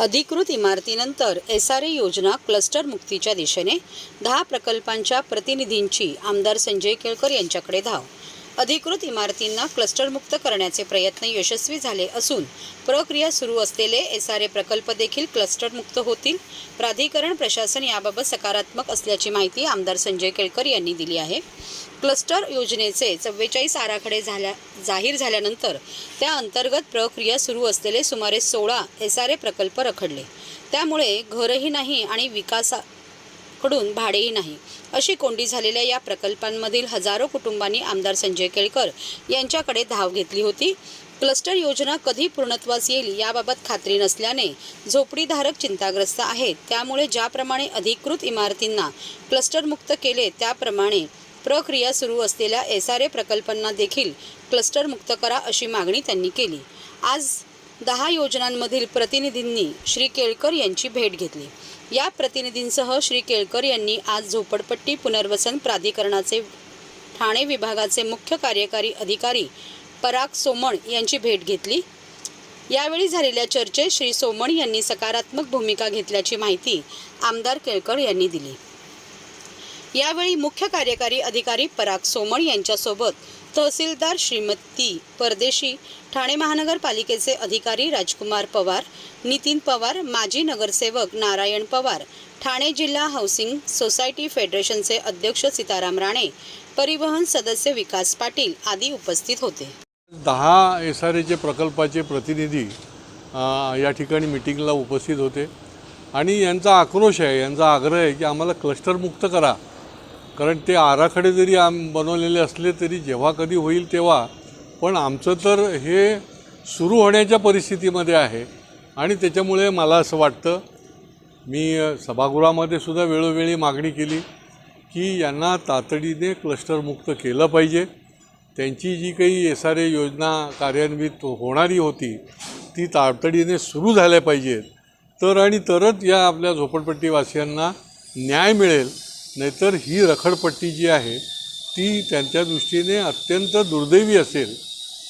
अधिकृत इमारतीनंतर SRA योजना cluster मुक्तीच्या दिशेने 10 प्रकल्पांच्या प्रतिनिधींची आमदार संजय केळकर यांच्याकडे धाव। अधिकृत इमारतींना क्लस्टरमुक्त करण्याचे प्रयत्न यशस्वी झाले असून प्रक्रिया सुरू असलेले SRA प्रकल्प देखील क्लस्टरमुक्त होतील। प्राधिकरण प्रशासन याबाबत सकारात्मक असल्याची माहिती आमदार संजय केळकर यांनी दिली आहे। क्लस्टर योजनेचे 44 आराखडे जाहीर झाल्यानंतर त्या अंतर्गत प्रक्रिया सुरू असलेले सुमारे 16 SRA प्रकल्प रखडले। त्यामुळे घरही नाही आणि विकासाकडून भाडेही नाही अशी कोंडी झालेल्या या प्रकल्पांमधील हजारो कुटुंबांनी आमदार संजय केळकर यांच्याकडे धाव घेतली होती। क्लस्टर योजना कधी पूर्णत्वास येईल याबाबत खात्री नसल्याने झोपडीधारक चिंताग्रस्त आहेत। त्यामुळे ज्याप्रमाणे अधिकृत इमारतींना क्लस्टरमुक्त केले त्याप्रमाणे प्रक्रिया सुरू असलेल्या SRA प्रकल्पांना देखील क्लस्टरमुक्त करा अशी मागणी त्यांनी केली। आज 10 योजनांमधील प्रतिनिधींनी श्री केळकर यांची भेट घेतली। या प्रतिनिधींसह श्री केळकर यांनी आज झोपडपट्टी पुनर्वसन प्राधिकरणाचे ठाणे विभागाचे मुख्य कार्यकारी अधिकारी पराग सोमण यांची भेट घेतली। यावेळी झालेल्या चर्चेत श्री सोमण यांनी सकारात्मक भूमिका घेतल्याची माहिती आमदार केळकर यांनी दिली। यावेळी मुख्य कार्यकारी अधिकारी पराग सोमण यांच्यासोबत तहसीलदार श्रीमती परदेशी, ठाणे महानगरपालिकेचे अधिकारी राजकुमार पवार, नितीन पवार, माजी नगरसेवक नारायण पवार, ठाणे जिल्हा हाऊसिंग सोसायटी फेडरेशनचे अध्यक्ष सीताराम राणे, परिवहन सदस्य विकास पाटील आदी उपस्थित होते। 10 SRAचे प्रकल्पाचे प्रतिनिधी या ठिकाणी मीटिंगला उपस्थित होते आणि यांचा आक्रोश आहे, यांचा आग्रह आहे की आम्हाला क्लस्टर मुक्त करा। कारण ते आराखडे जरी बनवलेले असले तरी जेव्हा कधी होईल तेव्हा, पण आमचं तर हे सुरू होण्याच्या परिस्थितीमध्ये आहे आणि त्याच्यामुळे मला असं वाटतं, मी सभागृहामध्ये सुद्धा वेळोवेळी मागणी केली की यांना तातडीने क्लस्टरमुक्त केलं पाहिजे। त्यांची जी काही SRA योजना कार्यान्वित होणारी होती ती तातडीने सुरू झाल्या पाहिजेत, तरच या आपल्या झोपडपट्टीवासियांना न्याय मिळेल। नाहीतर ही रखडपट्टी जी आहे ती त्यांच्या दृष्टीने अत्यंत दुर्दैवी असेल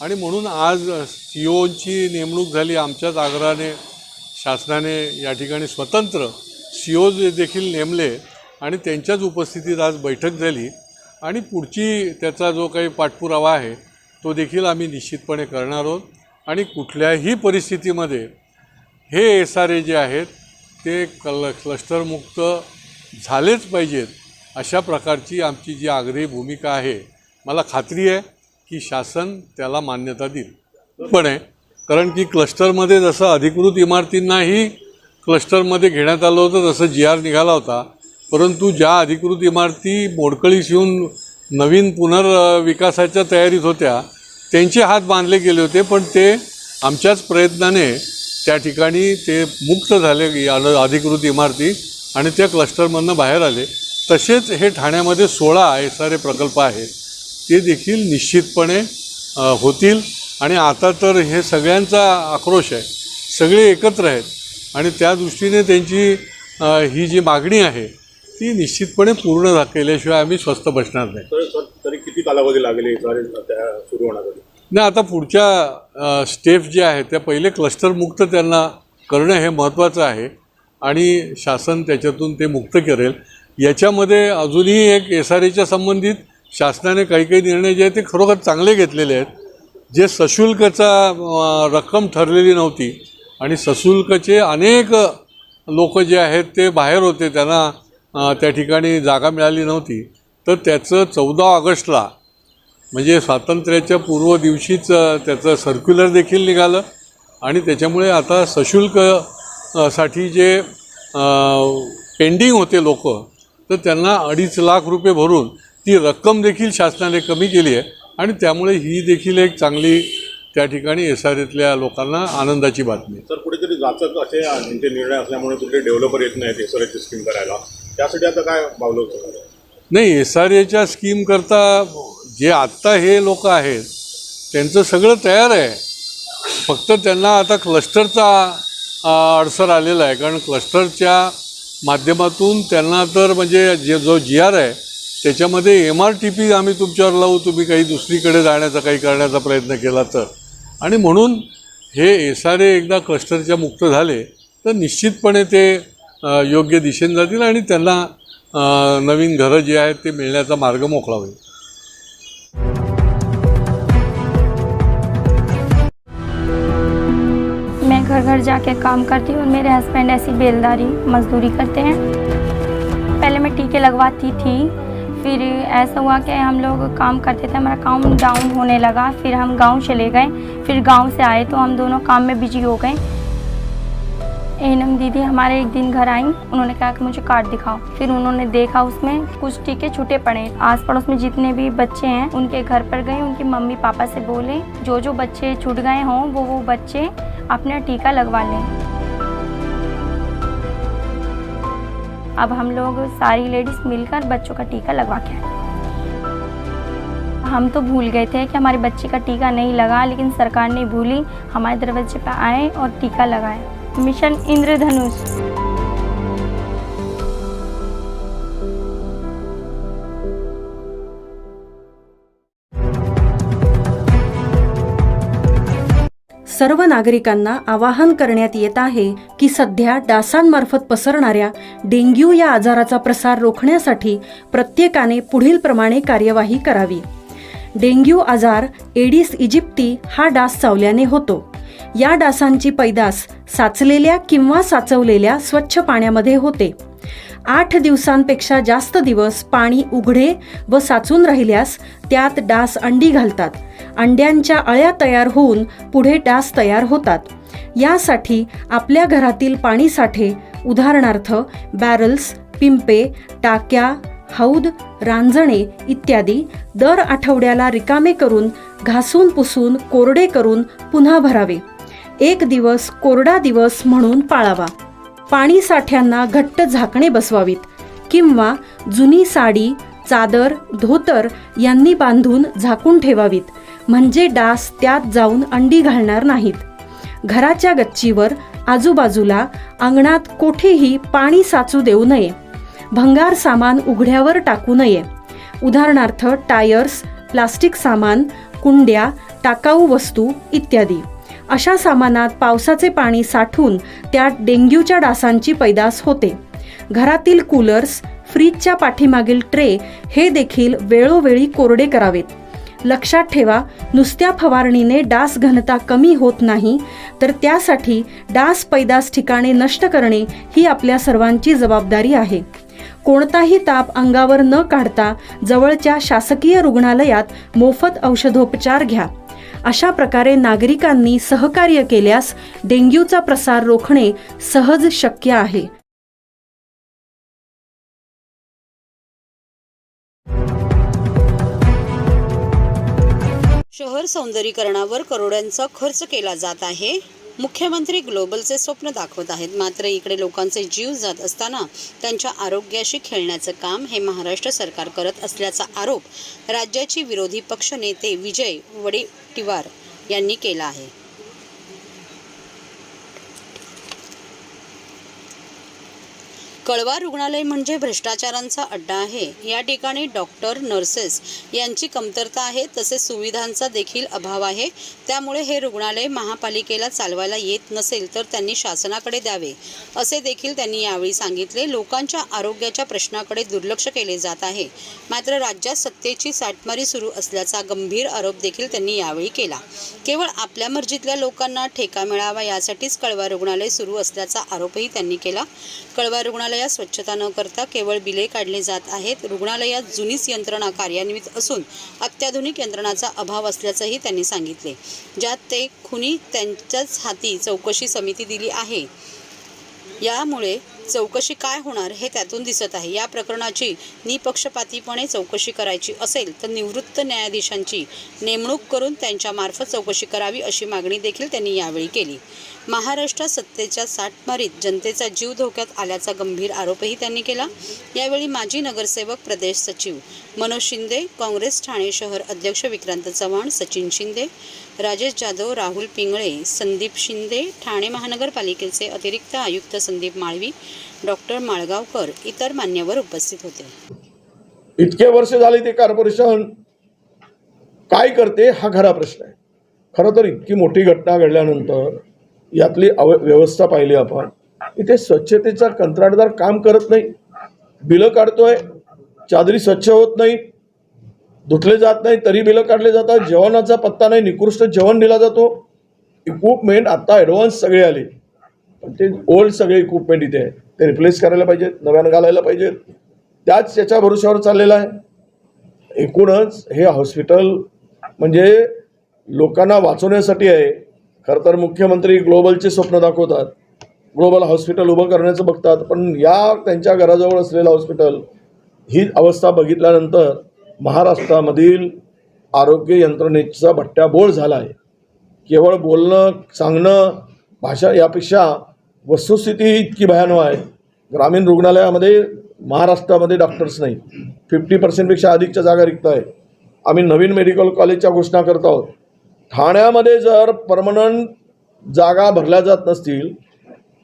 आणि म्हणून आज COची नेमणूक झाली। आमच्याच आग्रहाने शासनाने या ठिकाणी स्वतंत्र CO देखील नेमले आणि त्यांच्याच उपस्थितीत आज बैठक झाली आणि पुढची त्याचा जो काही पाठपुरावा आहे तो देखील आम्ही निश्चितपणे करणार आहोत आणि कुठल्याही परिस्थितीमध्ये हे SRA जे आहेत ते क्लस्टरमुक्त झालेच पाहिजेत अशा प्रकारची आमची जी आग्रही भूमिका आहे। मला खात्री आहे की शासन त्याला मान्यता देईल। पण आहे कारण की क्लस्टरमध्ये जसं अधिकृत इमारतींनाही क्लस्टरमध्ये घेण्यात आलं होतं तसं GR निघाला होता, परंतु ज्या अधिकृत इमारती मोडकळीस येऊन नवीन पुनर्विकासाच्या तयारीत होत्या त्यांचे हात बांधले गेले होते, पण ते आमच्याच प्रयत्नाने त्या ठिकाणी ते मुक्त झाले अधिकृत इमारती आणि त्या क्लस्टरमधनं बाहेर आले। तसेच हे ठाण्यामध्ये 16 SRA प्रकल्प आहेत ते देखील निश्चितपणे होतील आणि आता तर हे सगळ्यांचा आक्रोश आहे, सगळे एकत्र आहेत आणि त्या दृष्टीने त्यांची ही जी मागणी आहे ती निश्चितपणे पूर्ण केल्याशिवाय आम्ही स्वस्थ बसणार नाही। तरी किती कालावधी लागेल सुरू होण्यासाठी? नाही, आता पुढच्या स्टेप्स जे आहेत त्या पहिले क्लस्टरमुक्त त्यांना करणं हे महत्त्वाचं आहे आणि शासन त्याच्यातून ते मुक्त करेल। याच्यामध्ये अजूनही एक SRAच्या संबंधित शासनाने काही निर्णय जे आहेत ते खरोखर चांगले घेतलेले आहेत। जे सशुल्कचा रक्कम ठरलेली नव्हती आणि सशुल्कचे अनेक लोक जे आहेत ते बाहेर होते, त्यांना त्या ठिकाणी जागा मिळाली नव्हती, तर त्याचं 14 ऑगस्टला म्हणजे स्वातंत्र्याच्या पूर्व दिवशीच त्याचं सर्क्युलर देखील निघालं आणि त्याच्यामुळे आता सशुल्क साठी जे पेंडिंग होते लोक तर त्यांना 2.5 लाख रुपये भरून ती रक्कम देखील शासनाने कमी केली आहे आणि त्यामुळे ही देखील एक चांगली त्या ठिकाणी SRAतल्या लोकांना आनंदाची बातमी। सर, कुठेतरी जाचक असे त्यांचे निर्णय असल्यामुळे कुठे डेव्हलपर येत नाहीत SRAची स्कीम करायला, त्यासाठी आता काय पावलं उचलणार? नाही, SRAच्या स्कीम करता जे आत्ता हे लोक आहेत त्यांचं सगळं तयार आहे, फक्त त्यांना आता क्लस्टरचा अडसर आलेला आहे। कारण क्लस्टरच्या माध्यमातून त्यांना तर म्हणजे जो GR आहे त्याच्यामध्ये MRTP आम्ही तुमच्यावर लावू, तुम्ही काही दुसरीकडे जाण्याचा काही करण्याचा प्रयत्न केला तर, आणि म्हणून हे SRA एकदा क्लस्टरच्या मुक्त झाले तर निश्चितपणे ते योग्य दिशेने जातील आणि त्यांना नवीन घरं जी आहेत ते मिळण्याचा मार्ग मोकळा होईल. मैं घर घर जाके काम करती हूँ और मेरे हस्बैंड ऐसी बेलदारी मजदूरी करते हैं. पहले मैं टीके लगवाती थी, फिर ऐसा हुआ कि हम लोग काम करते थे, हमारा काम डाउन होने लगा, फिर हम गांव चले गए. फिर गांव से आए तो हम दोनों काम में बिजी हो गए. एनम दीदी हमारे एक दिन घर आई, उन्होंने कहा कि मुझे कार्ड दिखाओ. फिर उन्होंने देखा उसमें कुछ टीके छूटे पड़े. आस पड़ोस में जितने भी बच्चे हैं उनके घर पर गए, उनके मम्मी पापा से बोले जो जो बच्चे छूट गए हों वो बच्चे अपना टीका लगवा लें. अब हम लोग सारी लेडीज मिलकर बच्चों का टीका लगवा के आए. हम तो भूल गए थे कि हमारे बच्चे का टीका नहीं लगा, लेकिन सरकार ने भूली, हमारे दरवाजे पर आए और टीका लगाए. मिशन इंद्रधनुष. सर्व नागरिकांना आवाहन करण्यात येत आहे की सध्या डासांमार्फत पसरणाऱ्या डेंग्यू या आजाराचा प्रसार रोखण्यासाठी प्रत्येकाने पुढील प्रमाणे कार्यवाही करावी. डेंग्यू आजार एडिस इजिप्ती हा डास चावल्याने होतो. या डासांची पैदास साचलेल्या किंवा साचवलेल्या स्वच्छ पाण्यामध्ये होते. 8 दिवसांपेक्षा जास्त दिवस पाणी उघडे व साचून राहिल्यास त्यात डास अंडी घालतात. अंड्यांच्या अळ्या तयार होऊन पुढे डास तयार होतात. यासाठी आपल्या घरातील पाणीसाठे उदाहरणार्थ बॅरल्स, पिंपे, टाक्या, हौद, रांजणे इत्यादी दर आठवड्याला रिकामे करून घासून पुसून कोरडे करून पुन्हा भरावे. 1 दिवस कोरडा दिवस म्हणून पाळावा. पाणी साठ्यांना घट्ट झाकणे बसवावीत किंवा जुनी साडी, चादर, धोतर यांनी बांधून झाकून ठेवावीत, म्हणजे डास त्यात जाऊन अंडी घालणार नाहीत. घराच्या गच्चीवर, आजूबाजूला, अंगणात कोठेही पाणी साचू देऊ नये. भंगार सामान उघड्यावर टाकू नये. उदाहरणार्थ टायर्स, प्लास्टिक सामान, कुंड्या, टाकाऊ वस्तू इत्यादी. अशा सामानात पावसाचे पाणी साठून त्यात डेंग्यूच्या डासांची पैदास होते. घरातील कूलर्स, फ्रीजच्या पाठीमागील ट्रे हे देखील वेळोवेळी कोरडे करावेत. लक्षात ठेवा, नुसत्या फवारणीने डास घनता कमी होत नाही, तर त्यासाठी डास पैदास ठिकाणे नष्ट करणे ही आपल्या सर्वांची जबाबदारी आहे. कोणताही ताप अंगावर न काढता जवळच्या शासकीय रुग्णालयात मोफत औषधोपचार घ्या. अशा प्रकारे नागरिकांनी सहकार्य केल्यास डेंग्यूचा प्रसार रोखणे सहज शक्य आहे. शहर सौंदर्यीकरणावर करोडोंचा खर्च केला जात आहे. मुख्यमंत्री ग्लोबलचे स्वप्न दाखवत आहेत, मात्र इकडे लोकांचे जीव जात असताना त्यांच्या आरोग्याशी खेळण्याचं काम हे महाराष्ट्र सरकार करत असल्याचा आरोप राज्याची विरोधी पक्षनेते विजय वडेट्टीवार यांनी केला आहे. कळवा रुग्णालय म्हणजे भ्रष्टाचारांचा अड्डा आहे. या ठिकाणी डॉक्टर, नर्सेस यांची कमतरता आहे, तसेच सुविधांचा देखील अभाव आहे. त्यामुळे हे रुग्णालय महापालिकेला चालवायला येत नसेल तर त्यांनी शासनाकडे द्यावे, असे देखील त्यांनी यावेळी सांगितले. लोकांच्या आरोग्याच्या प्रश्नाकडे दुर्लक्ष केले जात आहे, मात्र राज्यात सत्तेची साठमारी सुरू असल्याचा गंभीर आरोप देखील त्यांनी यावेळी केला. केवळ आपल्या मर्जीतल्या लोकांना ठेका मिळावा यासाठीच कळवा रुग्णालय सुरू असल्याचा आरोपही त्यांनी केला. कळवा रुग्णालयात स्वच्छता न करता केवळ बिले काढले जात आहेत. रुग्णालयात जुनीच यंत्रणा कार्यान्वित असून अत्याधुनिक यंत्रणाचा अभाव असल्याचंही त्यांनी सांगितले. ज्यात ते खुनी त्यांच्याच हाती चौकशी समिती दिली आहे. यामुळे चौकशी काय होणार हे त्यातून दिसत आहे. या प्रकरणाची निपक्षपातीपणे चौकशी करायची असेल तर निवृत्त न्यायाधीशांची नेमणूक करून त्यांच्यामार्फत चौकशी करावी, अशी मागणी देखील त्यांनी यावेळी केली. महाराष्ट्रात सत्तेच्या साठमारीत जनतेचा जीव धोक्यात आल्याचा गंभीर आरोपही त्यांनी केला. यावेळी माजी नगरसेवक, प्रदेश सचिव मनोज शिंदे, काँग्रेस ठाणे शहर अध्यक्ष विक्रांत चव्हाण, सचिन शिंदे, राजेश जाधव, राहुल पिंगळे, संदीप शिंदे, ठाणे महानगरपालिकेचे अतिरिक्त आयुक्त संदीप माळवी, डॉक्टर माळगावकर इतर मान्यवर उपस्थित होते. इतके वर्ष झाले ते कॉर्पोरेशन काय करते हा खरा प्रश्न आहे. खरं तर इतकी मोठी घटना घडल्यानंतर यातली व्यवस्था पाहिली आपण इथे स्वच्छतेचा कंत्राटदार काम करत नाही, बिलं काढतोय, चादरी स्वच्छ होत नाही, धुतले जात नाही तरी बिलं काढले जातात, जेवणाचा पत्ता नाही, निकृष्ट जेवण दिला जातो. इक्विपमेंट आता ॲडव्हान्स सगळे आले, पण ते ओल्ड सगळे इक्विपमेंट इथे आहे, ते रिप्लेस करायला पाहिजेत, नव्यानं घालायला पाहिजेत. त्याच्या भरोश्यावर चाललेलं आहे. एकूणच हे हॉस्पिटल म्हणजे लोकांना वाचवण्यासाठी आहे. खरं तर मुख्यमंत्री ग्लोबलचे स्वप्न दाखवतात, ग्लोबल हॉस्पिटल उभं करण्याचं बघतात, पण या त्यांच्या घराजवळ असलेलं हॉस्पिटल ही अवस्था बघितल्यानंतर महाराष्ट्रामधील आरोग्य यंत्रणेचा भट्ट्याबोळ झाला आहे. केवळ बोलणं, सांगणं, भाषा यापेक्षा वस्तुस्थिती ही इतकी भयानक आहे. ग्रामीण रुग्णालयामध्ये महाराष्ट्रामध्ये डॉक्टर्स नाही, 50% अधिकच्या जागा रिक्त आहे. आम्ही नवीन मेडिकल कॉलेजच्या घोषणा करत आहोत. ठाण्यामध्ये जर परमनंट जागा भरल्या जात नसतील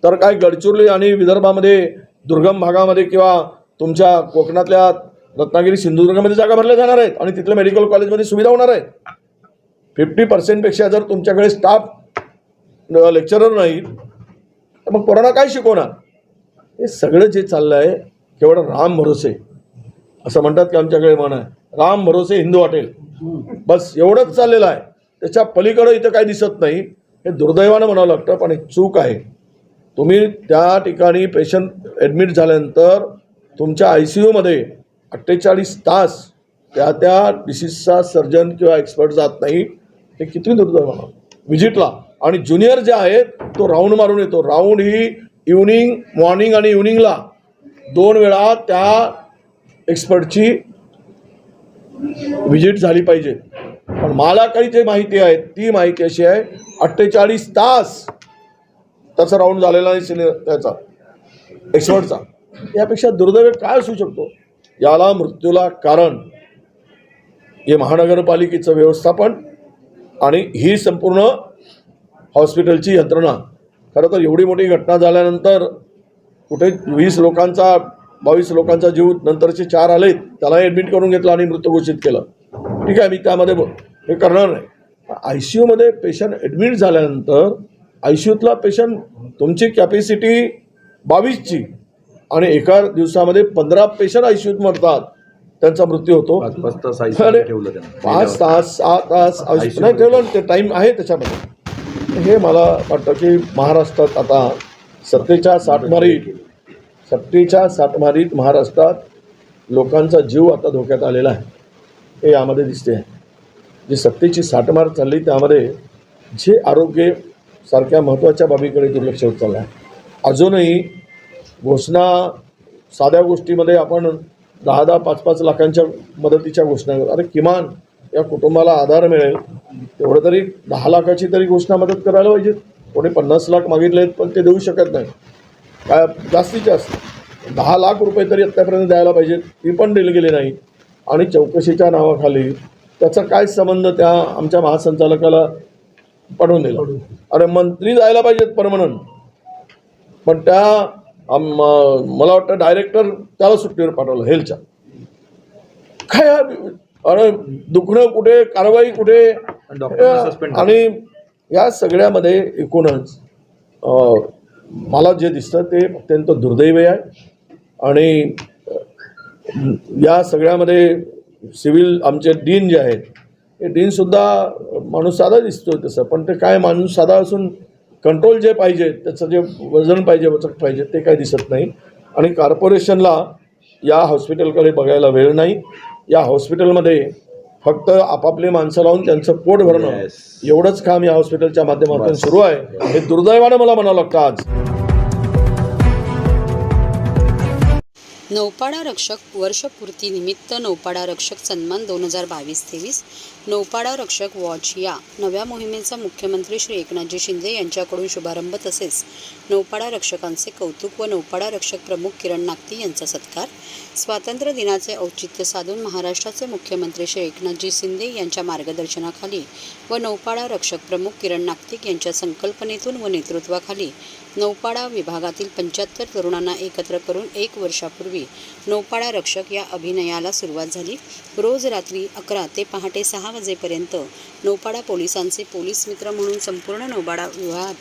तर काय गडचिरोली आणि विदर्भामध्ये दुर्गम भागामध्ये किंवा तुमच्या कोकणातल्या रत्नागिरी सिंधुदुर्गामध्ये जागा भरल्या जाणार आहेत आणि तिथल्या मेडिकल कॉलेजमध्ये सुविधा होणार आहेत. 50% जर तुमच्याकडे स्टाफ लेक्चरर नाहीत तर मग पोरांना काय शिकवणार? हे सगळं जे चाललं आहे केवळ राम भरोसे, असं म्हणतात की आमच्याकडे म्हण आहे, राम भरोसे हिंदू हॉटेल, बस एवढंच चाललेलं आहे. त्याच्या पलीकडं इथं काही दिसत नाही. हे दुर्दैवानं म्हणावं लागतं, पण एक चूक आहे. तुम्ही त्या ठिकाणी पेशंट ॲडमिट झाल्यानंतर तुमच्या ICUमध्ये 48 तास त्या डिसीजचा सर्जन किंवा एक्सपर्ट जात नाही. हे किती दुर्दैवानं व्हिजिटला. आणि ज्युनियर जे आहेत तो राऊंड मारून येतो. राऊंड ही इव्हनिंग, मॉर्निंग आणि इव्हनिंगला 2 वेळा त्या एक्सपर्टची व्हिजिट झाली पाहिजे. पण मला काही जे माहिती आहे ती माहिती अशी आहे, 48 तास त्याचा राऊंड झालेला नाही त्याचा एक्सपर्टचा. यापेक्षा दुर्दैव काय असू शकतो? याला मृत्यूला कारण हे महानगरपालिकेचं व्यवस्थापन आणि ही संपूर्ण हॉस्पिटलची यंत्रणा. खरं तर एवढी मोठी घटना झाल्यानंतर कुठे 20 लोकांचा 22 लोकांचा जीव, नंतरचे 4 आलेत, त्यालाही ॲडमिट करून घेतलं आणि मृत घोषित केलं. ठीक आहे, मी त्यामध्ये हे करणार नाही. ICUमध्ये पेशंट ॲडमिट झाल्यानंतर ICUतला पेशंट तुमची कॅपॅसिटी 22ची आणि एका दिवसामध्ये 15 पेशंट ICUत मरतात, त्यांचा मृत्यू होतो. 5 तास 6 तास नाही ठेवलं, ते टाईम आहे त्याच्यामध्ये. हे मला वाटतं की महाराष्ट्रात आता सत्तेच्या साठमारीत महाराष्ट्रात लोकांचा जीव आता धोक्यात आलेला आहे, हे यामध्ये दिसते आहे. जी सत्तेची साठमार चालली त्यामध्ये जे आरोग्य सारख्या महत्त्वाच्या बाबीकडे दुर्लक्ष होत चाललं आहे. अजूनही घोषणा साध्या गोष्टीमध्ये आपण 10-10, 5-5 लाखांच्या मदतीच्या घोषणा करतो. अरे किमान या कुटुंबाला आधार मिळेल तेवढं तरी 10 लाखाची तरी घोषणा मदत करायला पाहिजे. कोणी 50 लाख मागितलेत पण ते देऊ शकत नाही. काय जास्तीत जास्त 10 लाख रुपये तरी आत्तापर्यंत द्यायला पाहिजेत, ती पण दिली गेली नाही. आणि चौकशीच्या नावाखाली त्याचा काय संबंध त्या आमच्या महासंचालकाला पाठवून दिला. अरे मंत्री जायला पाहिजेत परमनंट, पण त्या मला वाटतं डायरेक्टर त्याला सुट्टीवर पाठवलं हेल्थच्या. काय अरे दुखणं कुठे, कारवाई कुठे? आणि या सगळ्यामध्ये एकूणच मला जे दिसतं ते अत्यंत दुर्दैवी आहे. आणि या सगळ्यामध्ये सिव्हिल आमचे डीन जे आहेत, हे डीनसुद्धा माणूस साधा दिसतो तसं, पण ते काय माणूस साधा असून कंट्रोल जे पाहिजे, त्याचं जे वजन पाहिजे, वचक पाहिजे, ते काही दिसत नाही. आणि कॉर्पोरेशनला या हॉस्पिटलकडे बघायला वेळ नाही. या हॉस्पिटलमध्ये फक्त आपापले माणसं लावून त्यांचं पोट भरणं एवढंच काम या हॉस्पिटलच्या माध्यमातून सुरू आहे. हे दुर्दैवानं मला म्हणावं लागतं. आज नौपाडा रक्षक वर्षपूर्तीनिमित्त नौपाडा रक्षक सन्मान 2022-23 नौपाडा रक्षक वॉच या नव्या मोहिमेचा मुख्यमंत्री श्री एकनाथजी शिंदे यांच्याकडून शुभारंभ, तसेच नौपाडा रक्षकांचे कौतुक व नौपाडा रक्षक प्रमुख किरण नागती यांचा सत्कार. स्वातंत्र्य दिनाचे औचित्य साधून महाराष्ट्राचे मुख्यमंत्री श्री एकनाथजी शिंदे यांच्या मार्गदर्शनाखाली व नौपाडा रक्षक प्रमुख किरण नागतिक यांच्या संकल्पनेतून व नेतृत्वाखाली नौपाडा विभागातील 75 तरुणांना एकत्र करून 1 वर्षापूर्वी नौपाडा रक्षक या अभियानाला सुरुवात झाली. रोज रात्री 11 ते पहाटे 6 वाजेपर्यंत नौपाडा पोलिसांचे पोलीस मित्र म्हणून संपूर्ण नौपाडा विभागात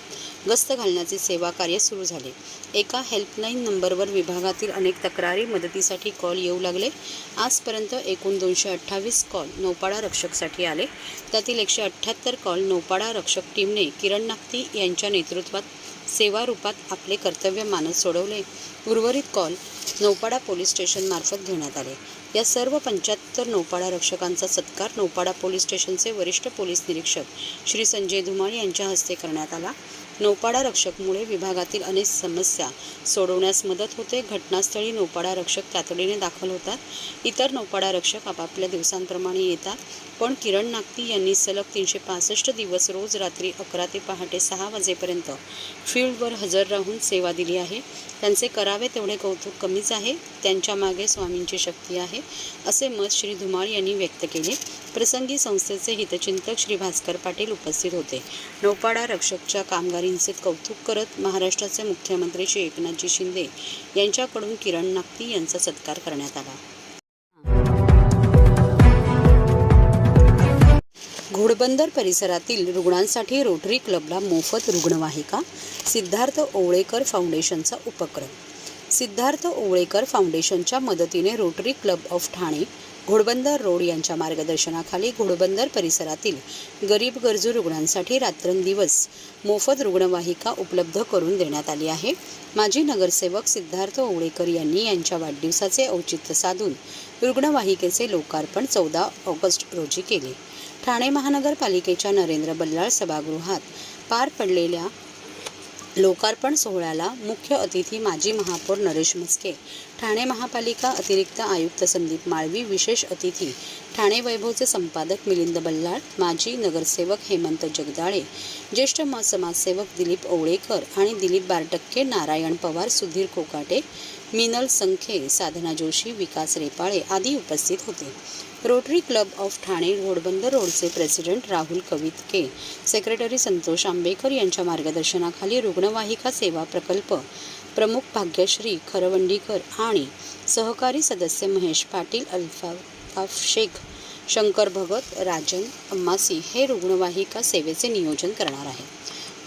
गस्त घालण्याचे सेवा कार्य सुरू झाले. एका हेल्पलाईन नंबरवर विभागातील अनेक तक्रारी मदतीसाठी कॉल येऊ लागले. आजपर्यंत एकूण 228 कॉल नौपाडा रक्षकसाठी आले. त्यातील 178 कॉल नौपाडा रक्षक टीमने किरण नागती यांच्या नेतृत्वात सेवा रूपात आपले कर्तव्य मानत सोडवले. उर्वरित कॉल नौपाडा पोलीस स्टेशनमार्फत घेण्यात आले. या सर्व 75 नौपाडा रक्षकांचा सत्कार नौपाडा पोलीस स्टेशनचे वरिष्ठ पोलीस निरीक्षक श्री संजय धुमाळ यांच्या हस्ते करण्यात आला. नौपाडा रक्षकमुळे विभागातील अनेक समस्या सोडवण्यास मदत होते. घटनास्थळी नौपाडा रक्षक तातडीने दाखल होतात. इतर नौपाडा रक्षक आपापल्या दिवसांप्रमाणे येतात. पण किरण नागती यांनी सलग 365 दिवस रोज रात्री 11 ते पहाटे 6 वाजेपर्यंत फील्डवर हजर राहून सेवा दिली आहे. त्यांचे करावे तेवढे कौतुक कमीच आहे. त्यांच्या मागे स्वामींची शक्ती आहे, असे मत श्री धुमाळ यांनी व्यक्त केले. प्रसंगी संस्थेचे हितचिंतक श्री भास्कर पाटील उपस्थित होते. नौपाडा रक्षकच्या कामगिरीचे कौतुक करत महाराष्ट्राचे मुख्यमंत्री श्री एकनाथजी शिंदे यांच्याकडून किरण नागती यांचा सत्कार करण्यात आला. घोडबंदर परिसरातील रुग्णांसाठी रोटरी क्लबला मोफत रुग्णवाहिका. सिद्धार्थ ओवळेकर फाउंडेशनचा उपक्रम. सिद्धार्थ ओवळेकर फाउंडेशनच्या मदतीने rotary club of Thane Ghodbunder road यांच्या मार्गदर्शनाखाली घोडबंदर परिसरातील गरीब गरजू रुग्णांसाठी रात्रंदिवस मोफत रुग्णवाहिका उपलब्ध करून देण्यात आली आहे. माजी नगरसेवक सिद्धार्थ ओवळेकर यांनी यांच्या वाढदिवसाचे औचित्य साधून रुग्णवाहिकेचे लोकार्पण 14 ऑगस्ट रोजी केले. ठाणे महानगरपालिकेच्या नरेंद्र बल्लाळ सभागृहात पार पडलेल्या लोकार्पण सोहळ्याला मुख्य अतिथी माजी महापौर नरेश म्हस्के, ठाणे महापालिका अतिरिक्त आयुक्त संदीप माळवी, विशेष अतिथी ठाणे वैभवचे संपादक मिलिंद बल्लाळ, माजी नगरसेवक हेमंत जगदाळे, ज्येष्ठ समाजसेवक दिलीप ओवळेकर आणि दिलीप बारटक्के, नारायण पवार, सुधीर कोकाटे, मिनल संखे, साधना जोशी, विकास रेपाळे आदी उपस्थित होते. Rotary club of Thane Ghodbunder रोडचे प्रेसिडेंट राहुल कवितके, सेक्रेटरी संतोष आंबेकर यांच्या मार्गदर्शनाखाली रुग्णवाहिका सेवा प्रकल्प प्रमुख भाग्यश्री खरवंडीकर आणि सहकारी सदस्य महेश पाटील, अल्ताफ शेख, शंकर भगत, राजन अम्मासी हे रुग्णवाहिका सेवेचे नियोजन करणार आहे.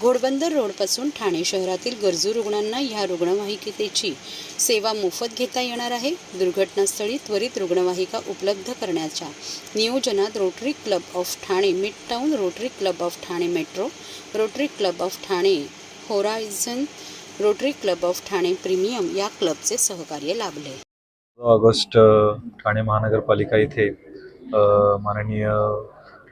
घोडबंदर रोडपासून ठाणे शहरातील गरजू रुग्णांना ह्या रुग्णवाहिकेची सेवा मोफत घेता येणार आहे. दुर्घटनास्थळी त्वरित रुग्णवाहिका उपलब्ध करण्याच्या नियोजनात Rotary club of Thane midtown, Rotary club of Thane metro, Rotary club of Thane horizon, Rotary club of Thane premium या क्लबचे सहकार्य लाभले. ऑगस्ट ठाणे महानगरपालिका इथे माननीय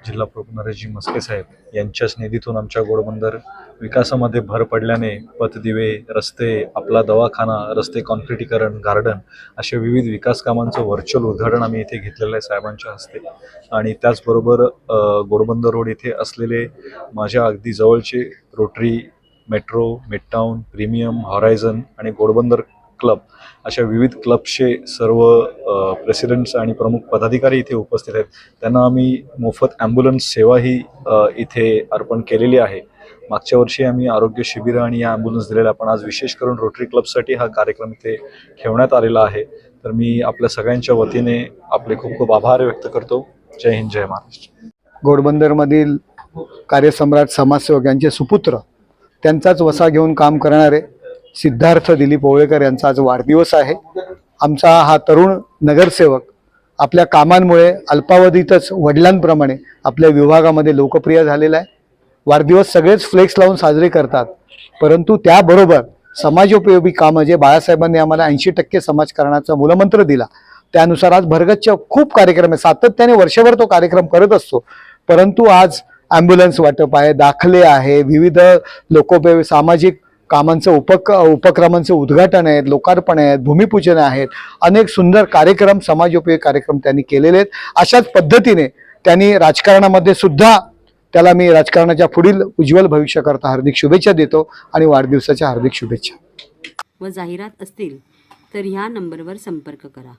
जिल्हा प्रमुख नरेशजी म्हस्के साहेब यांच्याच निधीतून आमच्या घोडबंदर विकासामध्ये भर पडल्याने पथदिवे, रस्ते, आपला दवाखाना, रस्ते कॉन्क्रिटीकरण, गार्डन अशा विविध विकास कामांचं व्हर्च्युअल उद्घाटन आम्ही इथे घेतलेलं आहे साहेबांच्या हस्ते. आणि त्याचबरोबर घोडबंदर रोड इथे असलेले माझ्या अगदी जवळचे रोटरी, मेट्रो, मिडटाऊन, प्रीमियम, हॉरायझन आणि घोडबंदर क्लब अशा विविध क्लबचे सर्व प्रेसिडेंट्स आणि प्रमुख पदाधिकारी इथे उपस्थित आहेत. त्यांना आम्ही मोफत ॲम्ब्युलन्स सेवाही इथे अर्पण केलेली आहे. मागच्या वर्षी आम्ही आरोग्य शिबिरं आणि या ॲम्ब्युलन्स दिलेल्या, पण आज विशेष करून रोटरी क्लबसाठी हा कार्यक्रम इथे ठेवण्यात आलेला आहे. तर मी आपल्या सगळ्यांच्या वतीने आपले खूप खूप आभार व्यक्त करतो. जय हिंद, जय महाराष्ट्र. घोडबंदरमधील कार्यसम्राट समाजसेवक यांचे सुपुत्र, त्यांचाच वसा घेऊन काम करणारे सिद्धार्थ दिलीप ओवळेकर यांचा आज वाढदिवस आहे. आमचा हा तरुण नगरसेवक आपल्या कामांमुळे अल्पावधीतच वडिलांप्रमाणे आपल्या विभागामध्ये लोकप्रिय झालेला आहे. वाढदिवस सगळेच फ्लेक्स लावून साजरे करतात, परंतु त्याबरोबर समाजोपयोगी कामं जे बाळासाहेबांनी आम्हाला 80% समाजकारणाचा मूलमंत्र दिला, त्यानुसार आज भरगच्च खूप कार्यक्रम आहे. सातत्याने वर्षभर तो कार्यक्रम करत असतो. परंतु आज ॲम्ब्युलन्स वाटप आहे, दाखले आहे, विविध लोकोपयोगी सामाजिक कामांचं उपक्रमांचं उद्घाटन आहेत, लोकार्पण आहेत, भूमिपूजन आहेत, अनेक सुंदर कार्यक्रम, समाजोपयोगी कार्यक्रम त्यांनी केलेले आहेत. अशाच पद्धतीने त्यांनी राजकारणामध्ये सुद्धा त्याला मी राजकारणाच्या पुढील उज्ज्वल भविष्याकरता हार्दिक शुभेच्छा देतो आणि वाढदिवसाच्या हार्दिक शुभेच्छा. व जाहिरात असतील तर ह्या नंबरवर संपर्क करा.